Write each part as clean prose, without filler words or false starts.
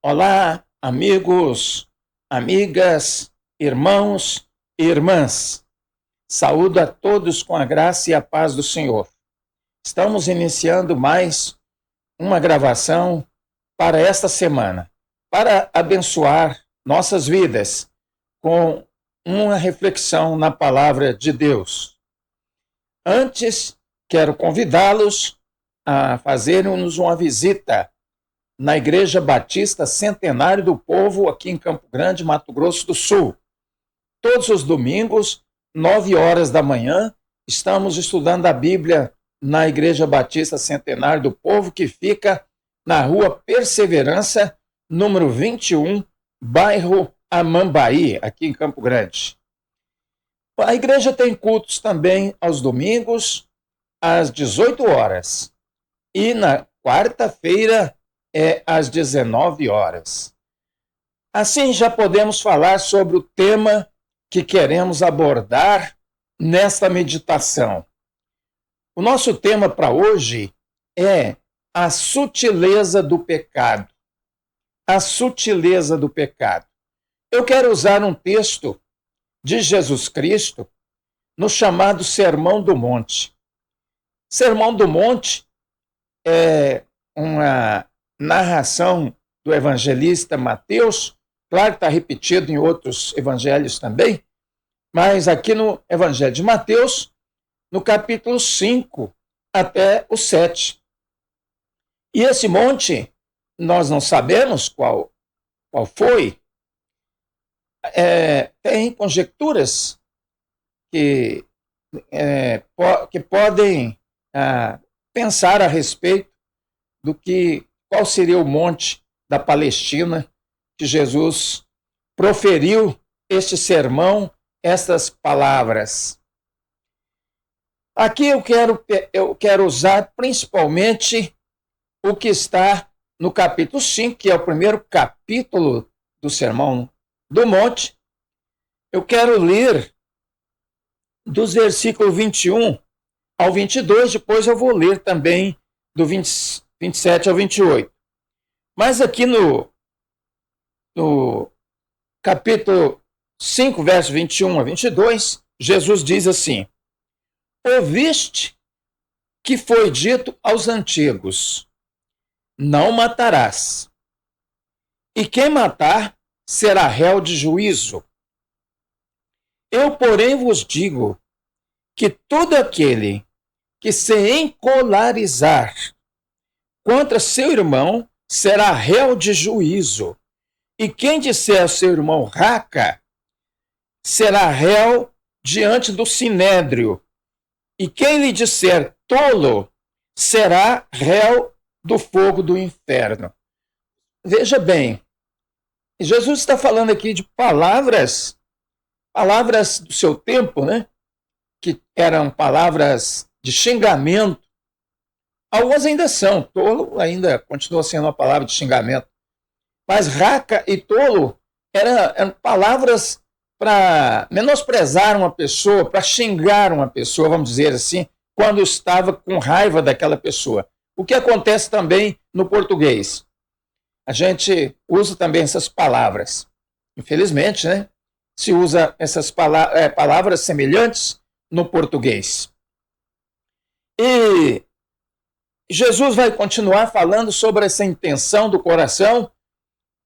Olá, amigos, amigas, irmãos e irmãs. Saúdo a todos com a graça e a paz do Senhor. Estamos iniciando mais uma gravação para esta semana, para abençoar nossas vidas com uma reflexão na palavra de Deus. Antes, quero convidá-los a fazerem-nos uma visita na Igreja Batista Centenário do Povo, aqui em Campo Grande, Mato Grosso do Sul. Todos os domingos, 9 horas da manhã, estamos estudando a Bíblia na Igreja Batista Centenário do Povo, que fica na Rua Perseverança, número 21, bairro Amambaí, aqui em Campo Grande. A igreja tem cultos também aos domingos, às 18 horas. E na quarta-feira, às 19 horas. Assim, já podemos falar sobre o tema que queremos abordar nesta meditação. O nosso tema para hoje é a sutileza do pecado. A sutileza do pecado. Eu quero usar um texto de Jesus Cristo no chamado Sermão do Monte. Sermão do Monte é uma narração do evangelista Mateus, claro que está repetido em outros evangelhos também, mas aqui no Evangelho de Mateus, no capítulo 5 até o 7. E esse monte, nós não sabemos qual foi, tem conjecturas que podem pensar a respeito do qual seria o monte da Palestina que Jesus proferiu este sermão, estas palavras. Aqui eu quero usar principalmente o que está no capítulo 5, que é o primeiro capítulo do Sermão do Monte. Eu quero ler dos versículos 21 ao 22, depois eu vou ler também do 27 ao 28. Mas aqui no capítulo 5, verso 21 a 22, Jesus diz assim: Ouviste que foi dito aos antigos, não matarás, e quem matar será réu de juízo. Eu, porém, vos digo que todo aquele que se encolarizar contra seu irmão será réu de juízo. E quem disser ao seu irmão raca, será réu diante do sinédrio. E quem lhe disser tolo, será réu do fogo do inferno. Veja bem, Jesus está falando aqui de palavras do seu tempo, né? Que eram palavras de xingamento. Algumas ainda são, tolo ainda continua sendo uma palavra de xingamento. Mas raca e tolo eram palavras para menosprezar uma pessoa, para xingar uma pessoa, vamos dizer assim, quando estava com raiva daquela pessoa. O que acontece também no português. A gente usa também essas palavras. Infelizmente, né? Se usa essas palavras semelhantes no português. E Jesus vai continuar falando sobre essa intenção do coração,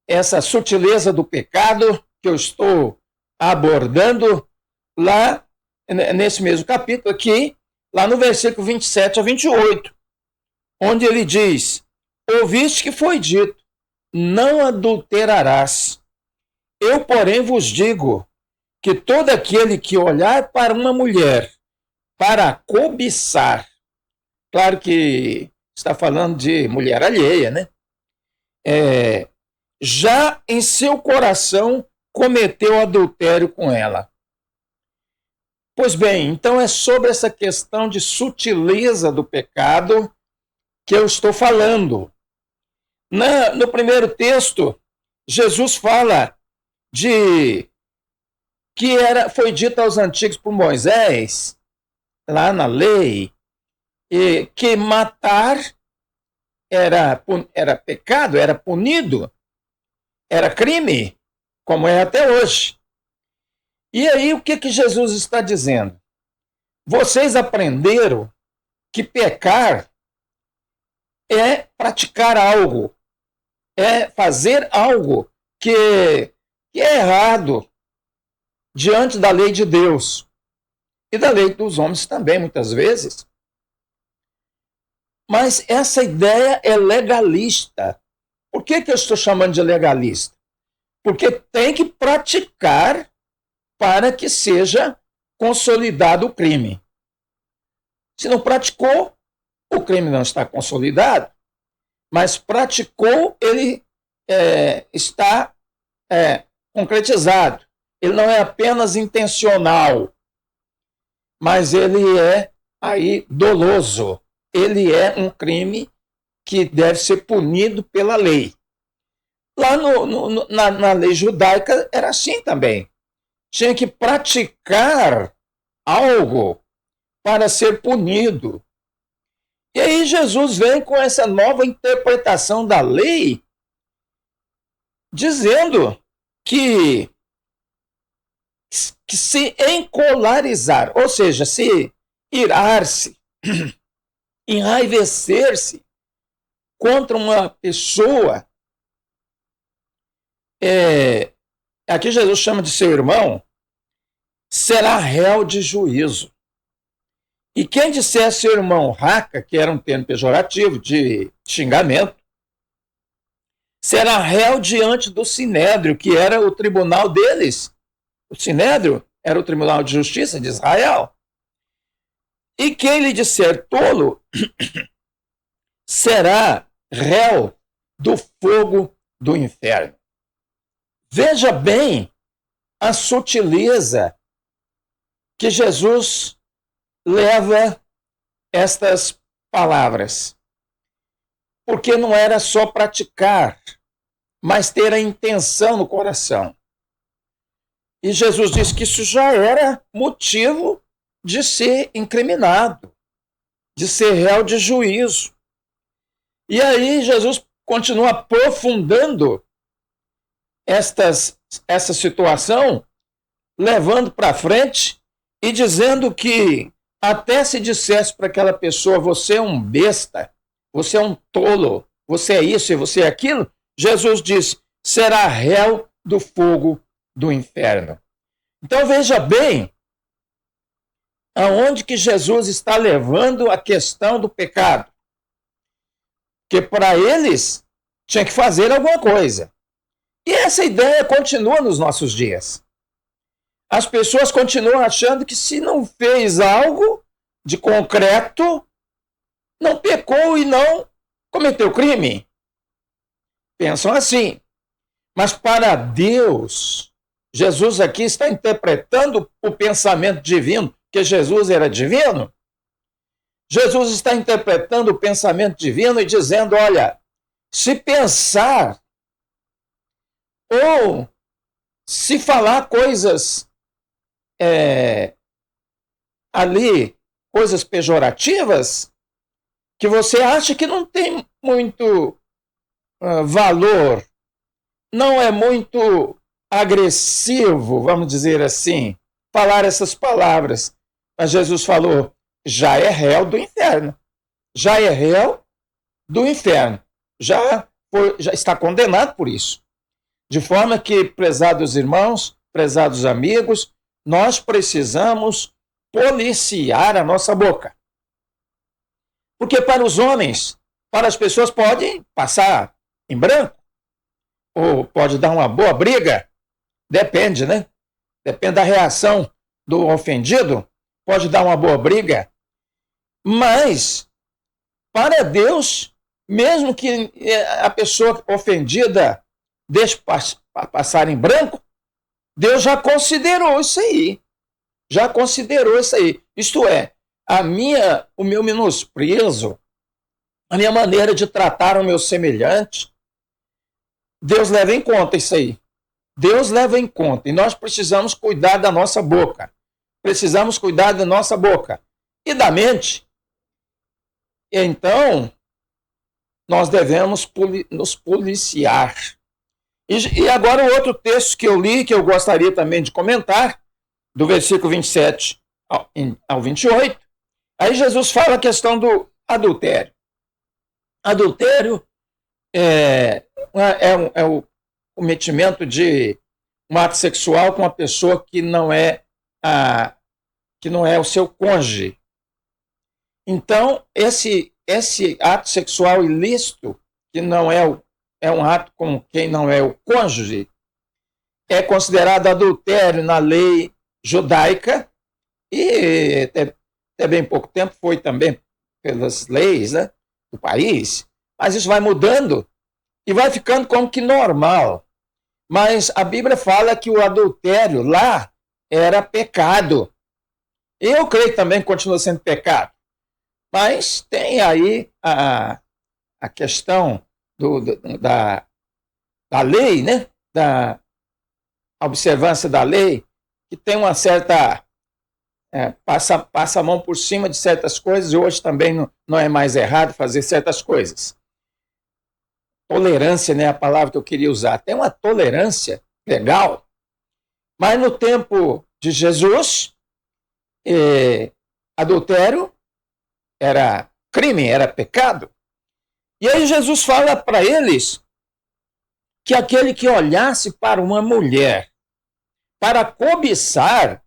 essa sutileza do pecado que eu estou abordando lá nesse mesmo capítulo aqui, lá no versículo 27 a 28, onde ele diz: Ouviste que foi dito, não adulterarás. Eu, porém, vos digo que todo aquele que olhar para uma mulher para cobiçar, claro que está falando de mulher alheia, né? Já em seu coração cometeu adultério com ela. Pois bem, então é sobre essa questão de sutileza do pecado que eu estou falando. No primeiro texto, Jesus fala de que foi dito aos antigos por Moisés, lá na lei, que matar era pecado, era punido. era crime, como é até hoje. E aí o que Jesus está dizendo? Vocês aprenderam que pecar é praticar algo, é fazer algo que é errado diante da lei de Deus e da lei dos homens também, muitas vezes. Mas essa ideia é legalista. Por que eu estou chamando de legalista? Porque tem que praticar para que seja consolidado o crime. Se não praticou, o crime não está consolidado, mas praticou, ele está concretizado. Ele não é apenas intencional, mas ele é aí doloso. Ele é um crime que deve ser punido pela lei. Lá na lei judaica era assim também. Tinha que praticar algo para ser punido. E aí Jesus vem com essa nova interpretação da lei, dizendo que se encolarizar, ou seja, se irar-se, enraivecer-se contra uma pessoa, aqui Jesus chama de seu irmão, será réu de juízo. E quem disser seu irmão raca, que era um termo pejorativo de xingamento, será réu diante do Sinédrio, que era o tribunal deles. O Sinédrio era o Tribunal de Justiça de Israel. E quem lhe disser tolo será réu do fogo do inferno. Veja bem a sutileza que Jesus leva estas palavras. Porque não era só praticar, mas ter a intenção no coração. E Jesus disse que isso já era motivo de ser incriminado, de ser réu de juízo. E aí Jesus continua aprofundando essa situação, levando para frente e dizendo que até se dissesse para aquela pessoa, você é um besta, você é um tolo, você é isso e você é aquilo, Jesus diz, será réu do fogo do inferno. Então veja bem aonde que Jesus está levando a questão do pecado. Que para eles tinha que fazer alguma coisa. E essa ideia continua nos nossos dias. As pessoas continuam achando que se não fez algo de concreto, não pecou e não cometeu crime. Pensam assim. Mas para Deus, Jesus aqui está interpretando o pensamento divino, que Jesus era divino. Jesus está interpretando o pensamento divino e dizendo, olha, se pensar ou se falar coisas ali, coisas pejorativas, que você acha que não tem muito valor, não é muito agressivo, vamos dizer assim, falar essas palavras. Mas Jesus falou, já é réu do inferno. Já é réu do inferno. Já está condenado por isso. De forma que, prezados irmãos, prezados amigos, nós precisamos policiar a nossa boca. Porque para os homens, para as pessoas podem passar em branco, ou pode dar uma boa briga, depende, né? Depende da reação do ofendido, pode dar uma boa briga, mas para Deus, mesmo que a pessoa ofendida deixe passar em branco, Deus já considerou isso aí. Já considerou isso aí. Isto é, o meu menosprezo, a minha maneira de tratar o meu semelhante, Deus leva em conta isso aí. Deus leva em conta. E nós precisamos cuidar da nossa boca. Precisamos cuidar da nossa boca e da mente. Então, nós devemos nos policiar. E agora o outro texto que eu li, que eu gostaria também de comentar, do versículo 27 ao 28, aí Jesus fala a questão do adultério. Adultério é o cometimento de um ato sexual com uma pessoa que não é o seu cônjuge. Então, esse ato sexual ilícito, que não é um ato com quem não é o cônjuge, é considerado adultério na lei judaica e até bem pouco tempo foi também pelas leis, né, do país, mas isso vai mudando e vai ficando como que normal. Mas a Bíblia fala que o adultério lá era pecado. Eu creio que também continua sendo pecado. Mas tem aí a questão da lei, né? Da observância da lei, que tem uma certa... passa a mão por cima de certas coisas, e hoje também não é mais errado fazer certas coisas. Tolerância, né, é a palavra que eu queria usar. Tem uma tolerância legal, mas no tempo de Jesus, adultério era crime, era pecado. E aí Jesus fala para eles que aquele que olhasse para uma mulher para cobiçar,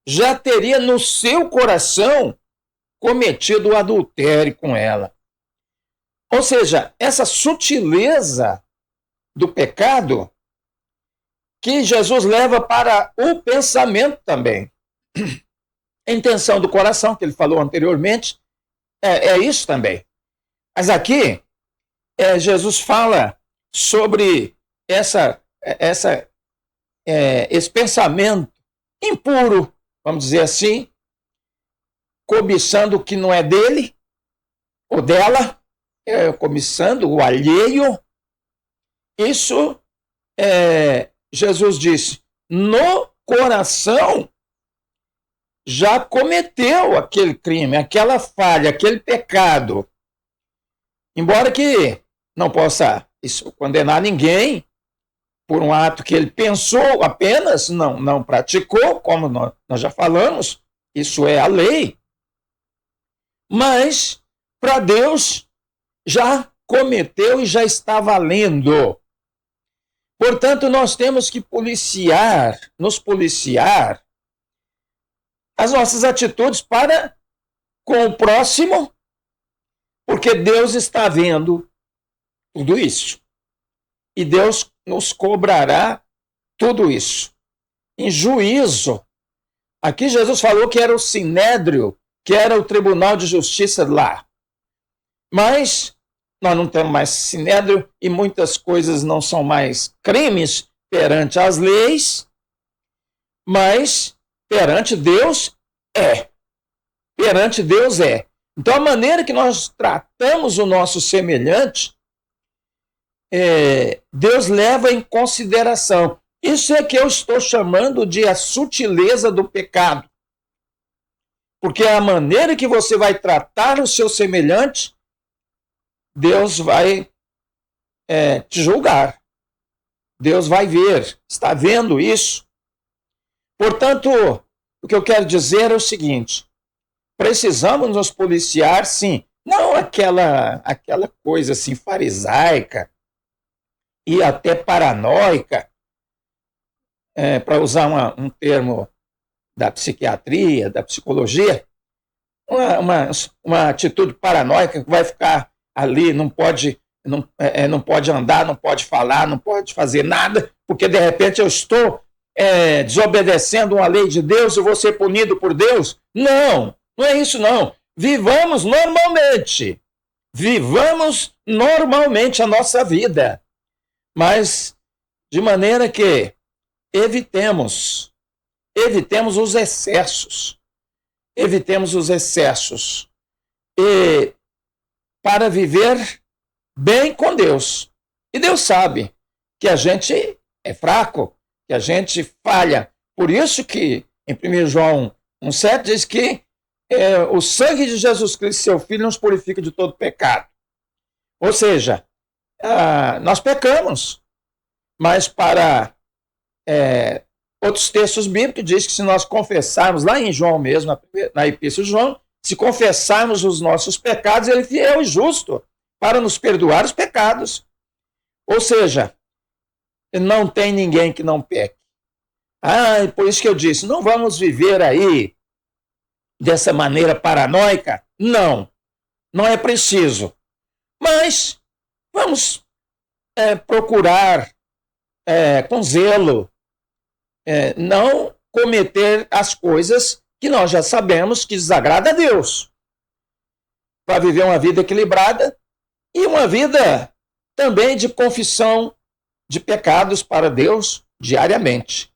já teria no seu coração cometido o adultério com ela. Ou seja, essa sutileza do pecado que Jesus leva para o pensamento também. A intenção do coração, que ele falou anteriormente, é isso também. Mas aqui, Jesus fala sobre esse pensamento impuro, vamos dizer assim, cobiçando o que não é dele ou dela, cobiçando o alheio. Isso, Jesus disse, no coração já cometeu aquele crime, aquela falha, aquele pecado. Embora que não possa isso condenar ninguém por um ato que ele pensou apenas, não praticou, como nós já falamos, isso é a lei. Mas, para Deus, já cometeu e já está valendo. Portanto, nós temos que nos policiar as nossas atitudes para com o próximo, porque Deus está vendo tudo isso. E Deus nos cobrará tudo isso. Em juízo. Aqui Jesus falou que era o sinédrio, que era o tribunal de justiça lá. Mas nós não temos mais sinédrio e muitas coisas não são mais crimes perante as leis, mas perante Deus é. Perante Deus é. Então a maneira que nós tratamos o nosso semelhante, Deus leva em consideração. Isso é que eu estou chamando de a sutileza do pecado. Porque a maneira que você vai tratar o seu semelhante, Deus vai te julgar. Deus vai ver, está vendo isso. Portanto, o que eu quero dizer é o seguinte, precisamos nos policiar, sim, não aquela coisa assim farisaica e até paranoica, para usar um termo da psiquiatria, da psicologia, uma atitude paranoica que vai ficar ali, não pode andar, não pode falar, não pode fazer nada, porque de repente eu estou desobedecendo uma lei de Deus e vou ser punido por Deus. Não é isso não. Vivamos normalmente a nossa vida, mas de maneira que evitemos os excessos. Evitemos os excessos. E para viver bem com Deus. E Deus sabe que a gente é fraco, que a gente falha. Por isso que em 1 João 1,7 diz que o sangue de Jesus Cristo, seu Filho, nos purifica de todo pecado. Ou seja, nós pecamos. mas para outros textos bíblicos diz que se nós confessarmos, lá em João mesmo, na Epístola de João, se confessarmos os nossos pecados, ele é fiel e justo para nos perdoar os pecados. Ou seja, não tem ninguém que não peque. Por isso que eu disse, não vamos viver aí dessa maneira paranoica. Não, não é preciso. Mas vamos procurar com zelo não cometer as coisas que nós já sabemos que desagrada a Deus. Para viver uma vida equilibrada e uma vida também de confissão de pecados para Deus diariamente.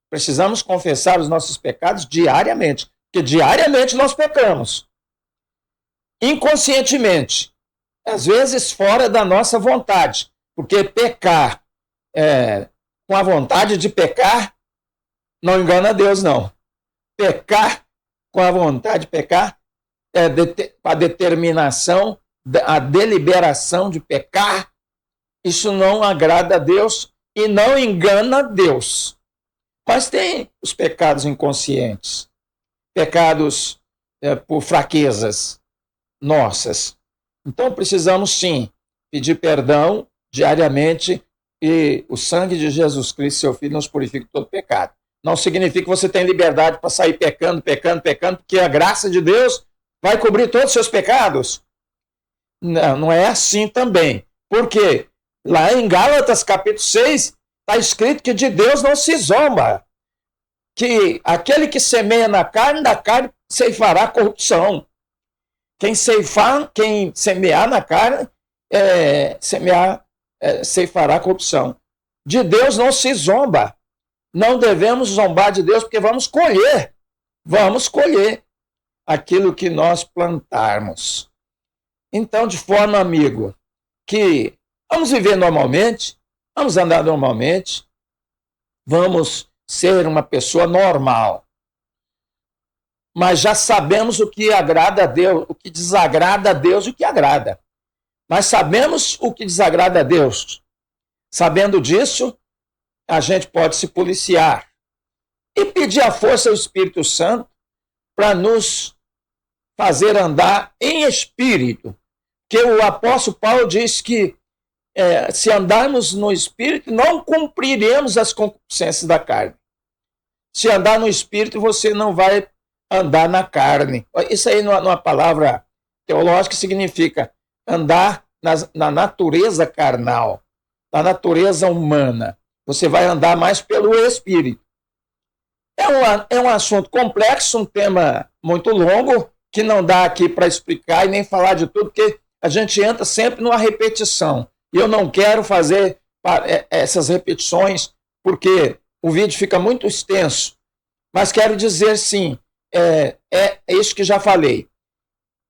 Precisamos confessar os nossos pecados diariamente, porque diariamente nós pecamos. Inconscientemente, às vezes fora da nossa vontade, porque pecar com a vontade de pecar não engana Deus, não. Pecar com a vontade de pecar a determinação, a deliberação de pecar, isso não agrada a Deus e não engana Deus. Mas tem os pecados inconscientes, pecados por fraquezas nossas. Então precisamos sim pedir perdão diariamente e o sangue de Jesus Cristo, seu Filho, nos purifica de todo pecado. Não significa que você tem liberdade para sair pecando, porque a graça de Deus vai cobrir todos os seus pecados. Não, não é assim também. Por quê? Lá em Gálatas, capítulo 6, está escrito que de Deus não se zomba. Que aquele que semeia na carne, da carne ceifará corrupção. Quem semear na carne, ceifará corrupção. De Deus não se zomba. Não devemos zombar de Deus, porque vamos colher aquilo que nós plantarmos. Então, de forma, amigo, que vamos viver normalmente, vamos andar normalmente, vamos ser uma pessoa normal. Mas já sabemos o que agrada a Deus, o que desagrada a Deus e o que agrada. Mas sabemos o que desagrada a Deus. Sabendo disso, a gente pode se policiar e pedir a força do Espírito Santo para nos fazer andar em espírito. Que o apóstolo Paulo diz que se andarmos no espírito, não cumpriremos as concupiscências da carne. Se andar no espírito, você não vai andar na carne. Isso aí, numa palavra teológica, significa andar na natureza carnal, na natureza humana. Você vai andar mais pelo espírito. É um assunto complexo, um tema muito longo, que não dá aqui para explicar e nem falar de tudo, porque a gente entra sempre numa repetição. E eu não quero fazer essas repetições, porque o vídeo fica muito extenso. Mas quero dizer, sim, é isso que já falei.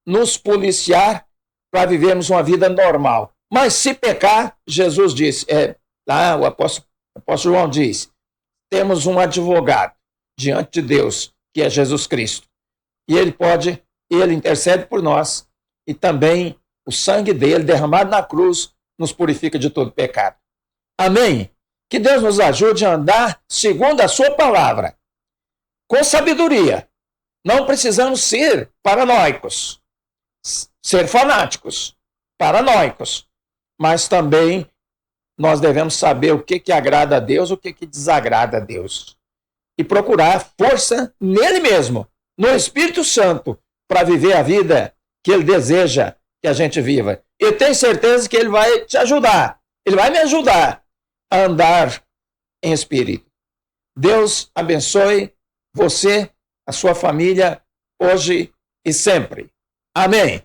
Nos policiar para vivermos uma vida normal. Mas se pecar, Jesus disse, lá o apóstolo João diz, temos um advogado diante de Deus, que é Jesus Cristo. E ele intercede por nós, e também o sangue dele derramado na cruz nos purifica de todo pecado. Amém? Que Deus nos ajude a andar segundo a sua palavra, com sabedoria. Não precisamos ser paranoicos, ser fanáticos, paranoicos, mas também nós devemos saber o que agrada a Deus, o que desagrada a Deus. E procurar força nele mesmo, no Espírito Santo, para viver a vida que ele deseja que a gente viva. Eu tenho certeza que ele vai te ajudar, ele vai me ajudar a andar em espírito. Deus abençoe você, a sua família, hoje e sempre. Amém.